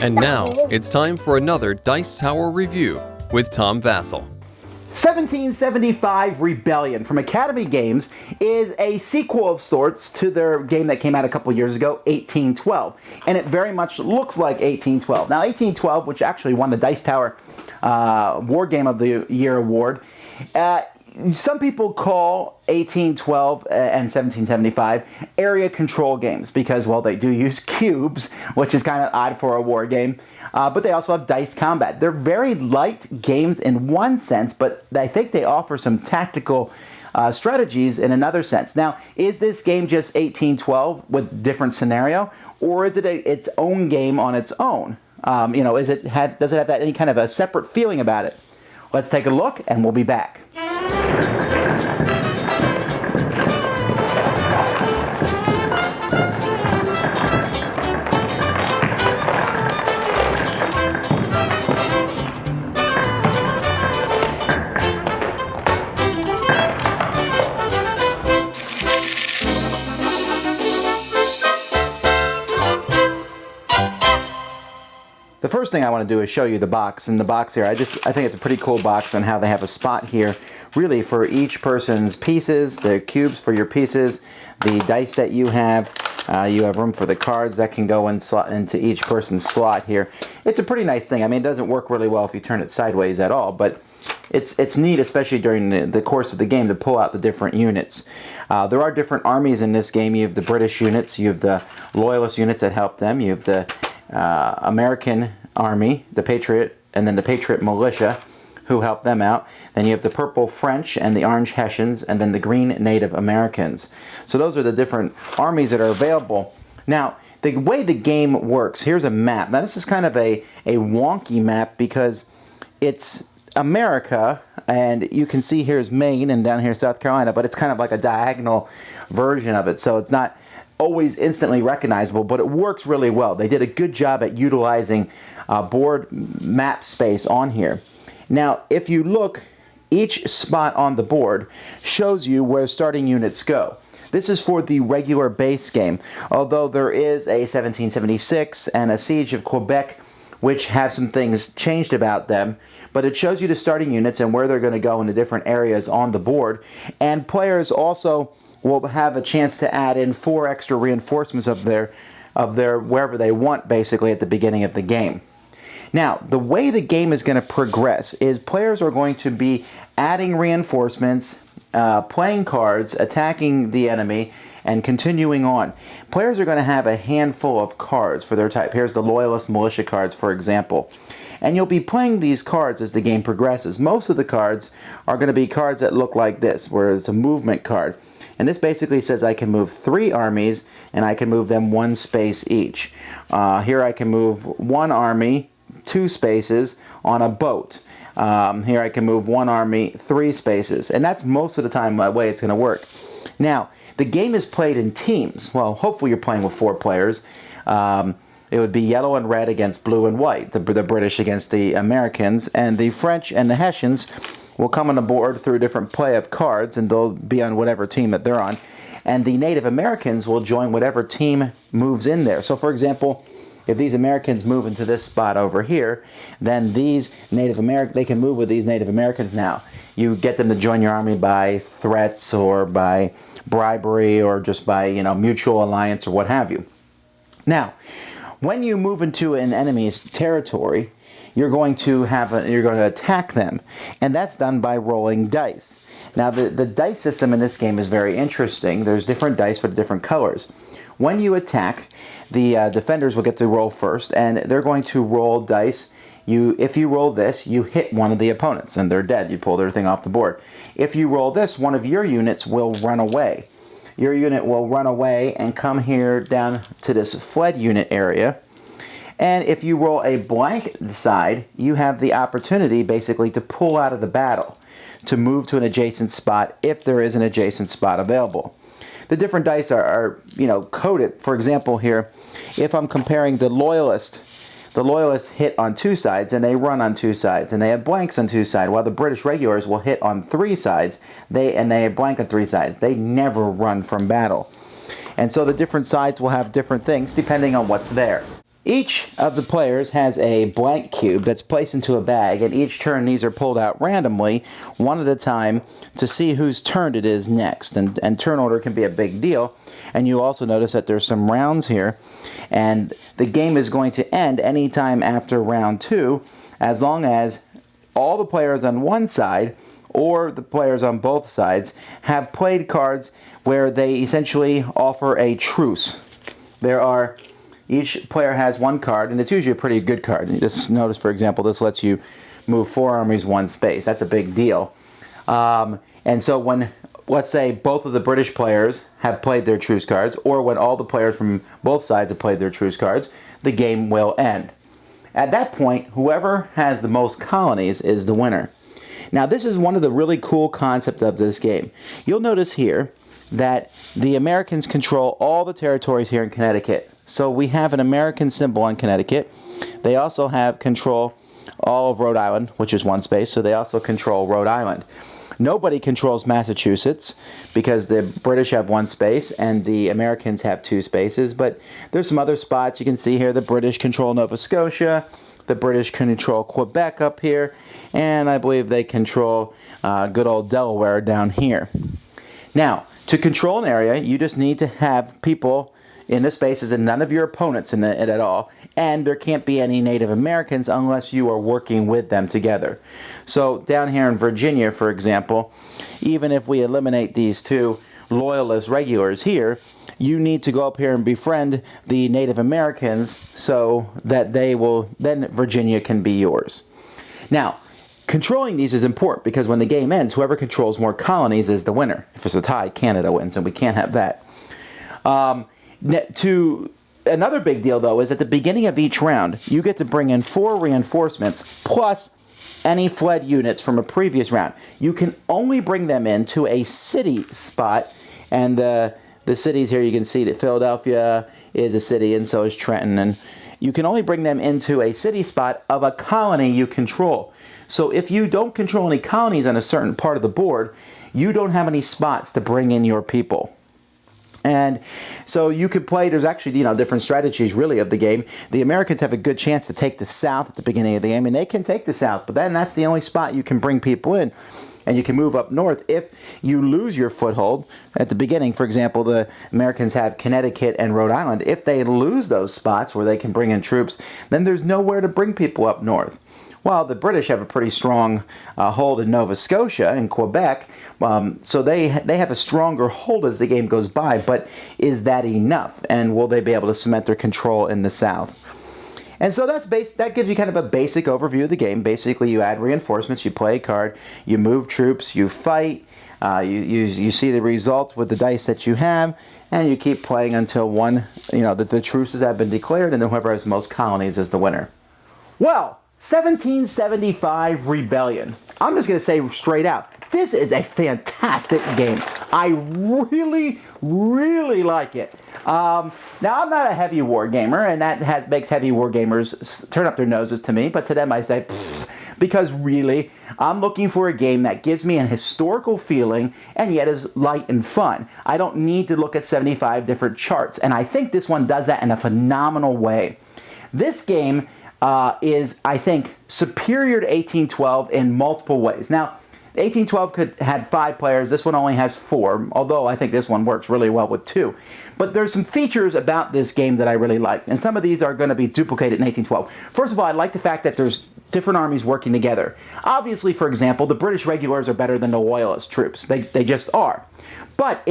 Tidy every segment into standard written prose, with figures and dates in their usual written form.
And now, it's time for another Dice Tower review with Tom Vasel. 1775 Rebellion from Academy Games is a sequel of sorts to their game that came out a couple years ago, 1812. And it very much looks like 1812. Now, 1812, which actually won the Dice Tower War Game of the Year award, some people call 1812 and 1775 area control games because, well, they do use cubes, which is kind of odd for a war game, but they also have dice combat. They're very light games in one sense, but I think they offer some tactical strategies in another sense. Now, is this game just 1812 with different scenario, or is it its own game on its own? Does it have any kind of a separate feeling about it? Let's take a look, and we'll be back. The first thing I want to do is show you the box. In the box here, I think it's a pretty cool box and how they have a spot here really for each person's pieces, the cubes for your pieces, the dice that you have room for the cards that can go into each person's slot here. It's a pretty nice thing. I mean, it doesn't work really well if you turn it sideways at all, but it's neat, especially during the course of the game, to pull out the different units. There are different armies in this game. You have the British units, you have the Loyalist units that help them, you have the American Army, the Patriot, and then the Patriot Militia, who help them out. Then you have the Purple French and the Orange Hessians, and then the Green Native Americans. So those are the different armies that are available. Now, the way the game works, here's a map. Now, this is kind of a wonky map because it's America, and you can see here's Maine and down here South Carolina, but it's kind of like a diagonal version of it, so it's not always instantly recognizable, but it works really well. They did a good job at utilizing board map space on here. Now, if you look, each spot on the board shows you where starting units go. This is for the regular base game, although there is a 1776 and a Siege of Quebec, which have some things changed about them, but it shows you the starting units and where they're going to go in the different areas on the board. And players also will have a chance to add in 4 extra reinforcements of their wherever they want, basically, at the beginning of the game. Now, the way the game is going to progress is players are going to be adding reinforcements, playing cards, attacking the enemy, and continuing on. Players are going to have a handful of cards for their type. Here's the Loyalist Militia cards, for example. And you'll be playing these cards as the game progresses. Most of the cards are going to be cards that look like this, where it's a movement card. And this basically says I can move 3 armies, and I can move them 1 space each. Here I can move 1 army 2 spaces on a boat. Here I can move 1 army 3 spaces. And that's most of the time the way it's going to work. Now, the game is played in teams. Well, hopefully you're playing with 4 players. It would be yellow and red against blue and white. The British against the Americans. And the French and the Hessians will come on the board through a different play of cards, and they'll be on whatever team that they're on. And the Native Americans will join whatever team moves in there. So, for example, if these Americans move into this spot over here, then these Native Americans, they can move with these Native Americans now. You get them to join your army by threats or by bribery or just by, mutual alliance or what have you. Now, when you move into an enemy's territory, you're going to attack them, and that's done by rolling dice. Now, the dice system in this game is very interesting. There's different dice for different colors. When you attack, the defenders will get to roll first, and they're going to roll dice. If you roll this, you hit one of the opponents, and they're dead. You pull their thing off the board. If you roll this, one of your units will run away. Your unit will run away and come here down to this fled unit area. And if you roll a blank side, you have the opportunity basically to pull out of the battle, to move to an adjacent spot if there is an adjacent spot available. The different dice are coded. For example here, if I'm comparing the Loyalists hit on 2 sides and they run on 2 sides, and they have blanks on 2 sides, while the British regulars will hit on 3 sides, they have blank on 3 sides. They never run from battle. And so the different sides will have different things depending on what's there. Each of the players has a blank cube that's placed into a bag, and each turn these are pulled out randomly, one at a time, to see whose turn it is next. And turn order can be a big deal. And you also notice that there's some rounds here, and the game is going to end anytime after round 2, as long as all the players on one side or the players on both sides have played cards where they essentially offer a truce. Each player has one card, and it's usually a pretty good card. And you just notice, for example, this lets you move 4 armies 1 space. That's a big deal. And so when, let's say, both of the British players have played their truce cards, or when all the players from both sides have played their truce cards, the game will end. At that point, whoever has the most colonies is the winner. Now, this is one of the really cool concepts of this game. You'll notice here that the Americans control all the territories here in Connecticut. So we have an American symbol on Connecticut. They also have control all of Rhode Island, which is 1 space, so they also control Rhode Island. Nobody controls Massachusetts because the British have 1 space and the Americans have 2 spaces, but there's some other spots. You can see here the British control Nova Scotia, the British control Quebec up here, and I believe they control good old Delaware down here. Now, to control an area, you just need to have people in the spaces and none of your opponents in it at all, and there can't be any Native Americans unless you are working with them together. So down here in Virginia, for example, even if we eliminate these 2 loyalist regulars here, you need to go up here and befriend the Native Americans so that then Virginia can be yours. Now, controlling these is important because when the game ends, whoever controls more colonies is the winner. If it's a tie, Canada wins, and we can't have that. Another big deal, though, is at the beginning of each round, you get to bring in 4 reinforcements plus any fled units from a previous round. You can only bring them into a city spot, and the cities here, you can see that Philadelphia is a city, and so is Trenton, and you can only bring them into a city spot of a colony you control. So if you don't control any colonies on a certain part of the board, you don't have any spots to bring in your people. And so you could play, there's actually, different strategies really of the game. The Americans have a good chance to take the South at the beginning of the game, and they can take the South, but then that's the only spot you can bring people in. And you can move up north if you lose your foothold at the beginning. For example, the Americans have Connecticut and Rhode Island. If they lose those spots where they can bring in troops, then there's nowhere to bring people up north. While the British have a pretty strong hold in Nova Scotia and Quebec, so they have a stronger hold as the game goes by, but is that enough? And will they be able to cement their control in the South? And so that gives you kind of a basic overview of the game. Basically, you add reinforcements, you play a card, you move troops, you fight, you see the results with the dice that you have, and you keep playing until the truces have been declared, and then whoever has the most colonies is the winner. Well, 1775 Rebellion. I'm just going to say straight out, this is a fantastic game. I really, really like it. Now, I'm not a heavy war gamer, and that makes heavy war gamers turn up their noses to me, but to them I say, because really, I'm looking for a game that gives me a historical feeling and yet is light and fun. I don't need to look at 75 different charts, and I think this one does that in a phenomenal way. This game is, I think, superior to 1812 in multiple ways. Now, 1812 had 5 players. This one only has 4, although I think this one works really well with 2. But there's some features about this game that I really like, and some of these are going to be duplicated in 1812. First of all, I like the fact that there's different armies working together. Obviously, for example, the British regulars are better than the Loyalist troops. They just are. But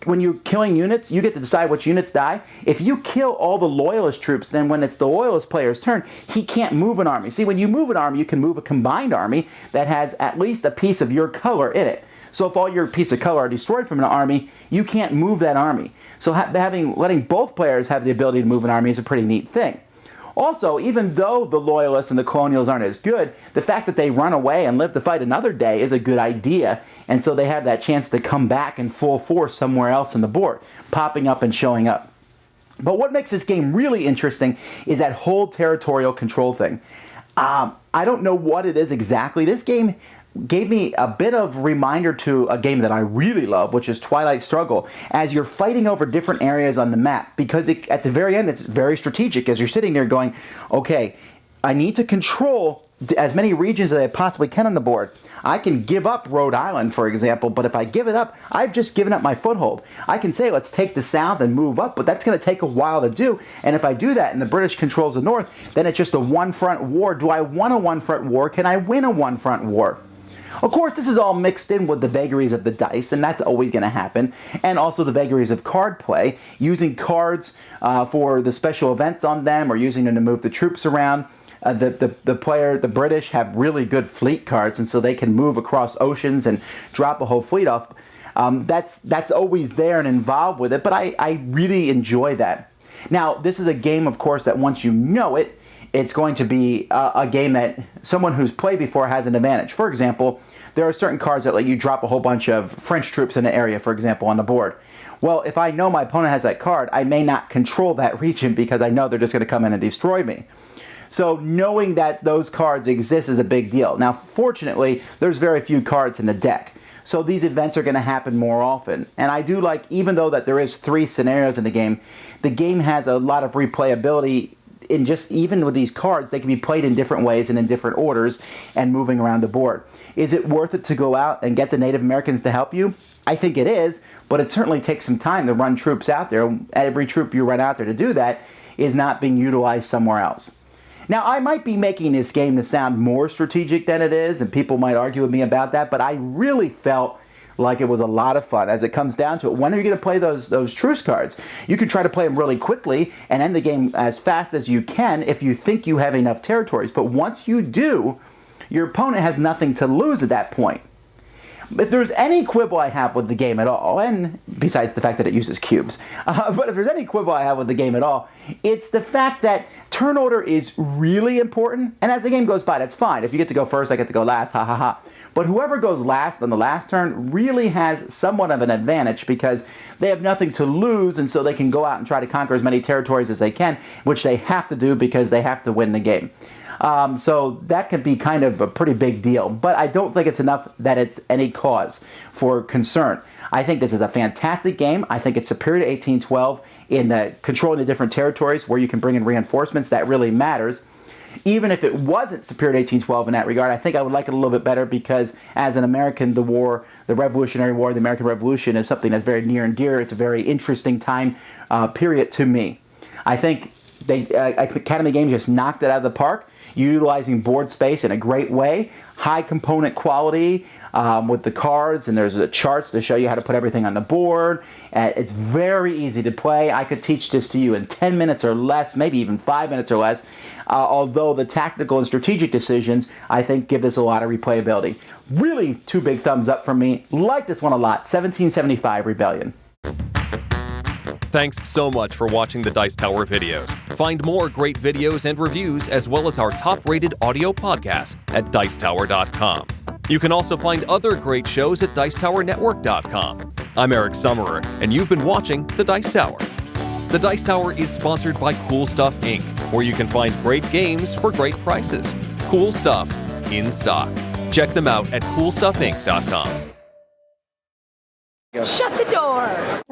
when you're killing units, you get to decide which units die. If you kill all the Loyalist troops, then when it's the Loyalist player's turn, he can't move an army. See, when you move an army, you can move a combined army that has at least a piece of your color in it. So if all your pieces of color are destroyed from an army, you can't move that army. So letting both players have the ability to move an army is a pretty neat thing. Also, even though the Loyalists and the Colonials aren't as good, the fact that they run away and live to fight another day is a good idea, and so they have that chance to come back in full force somewhere else on the board, popping up and showing up. But what makes this game really interesting is that whole territorial control thing. I don't know what it is exactly. This game gave me a bit of reminder to a game that I really love, which is Twilight Struggle, as you're fighting over different areas on the map, because at the very end it's very strategic as you're sitting there going, okay, I need to control as many regions as I possibly can on the board. I can give up Rhode Island, for example, but if I give it up, I've just given up my foothold. I can say, let's take the south and move up, but that's going to take a while to do. And if I do that and the British controls the north, then it's just a one-front war. Do I want a one-front war? Can I win a one-front war? Of course, this is all mixed in with the vagaries of the dice, and that's always going to happen, and also the vagaries of card play, using cards for the special events on them, or using them to move the troops around. The British have really good fleet cards, and so they can move across oceans and drop a whole fleet off. That's always there and involved with it, but I really enjoy that. Now, this is a game, of course, that once you know it, it's going to be a game that someone who's played before has an advantage. For example, there are certain cards that let you drop a whole bunch of French troops in an area, for example, on the board. Well, if I know my opponent has that card, I may not control that region because I know they're just going to come in and destroy me. So knowing that those cards exist is a big deal. Now, fortunately, there's very few cards in the deck. So these events are going to happen more often. And I do like, even though that there is 3 scenarios in the game has a lot of replayability. In just even with these cards, they can be played in different ways and in different orders and moving around the board. Is it worth it to go out and get the Native Americans to help you? I think it is, but it certainly takes some time to run troops out there. Every troop you run out there to do that is not being utilized somewhere else. Now, I might be making this game to sound more strategic than it is, and people might argue with me about that, but I really felt like it was a lot of fun. As it comes down to it, when are you going to play those truce cards? You can try to play them really quickly and end the game as fast as you can if you think you have enough territories. But once you do, your opponent has nothing to lose at that point. If there's any quibble I have with the game at all, and besides the fact that it uses cubes, but if there's any quibble I have with the game at all, it's the fact that turn order is really important, and as the game goes by, that's fine. If you get to go first, I get to go last, ha ha ha. But whoever goes last on the last turn really has somewhat of an advantage because they have nothing to lose, and so they can go out and try to conquer as many territories as they can, which they have to do because they have to win the game. So that could be kind of a pretty big deal, but I don't think it's enough that it's any cause for concern. I think this is a fantastic game. I think it's superior to 1812 in the controlling the different territories where you can bring in reinforcements. That really matters. Even if it wasn't superior to 1812 in that regard, I think I would like it a little bit better because as an American, the Revolutionary War, the American Revolution is something that's very near and dear. It's a very interesting time period to me. I think Academy Games just knocked it out of the park, utilizing board space in a great way, high component quality with the cards, and there's the charts to show you how to put everything on the board. It's very easy to play. I could teach this to you in 10 minutes or less, maybe even 5 minutes or less, although the tactical and strategic decisions, I think, give this a lot of replayability. Really, 2 big thumbs up from me. Like this one a lot. 1775 Rebellion. Thanks so much for watching the Dice Tower videos. Find more great videos and reviews as well as our top-rated audio podcast at Dicetower.com. You can also find other great shows at Dicetowernetwork.com. I'm Eric Summerer, and you've been watching The Dice Tower. The Dice Tower is sponsored by Cool Stuff Inc., where you can find great games for great prices. Cool stuff in stock. Check them out at CoolStuffInc.com. Shut the door!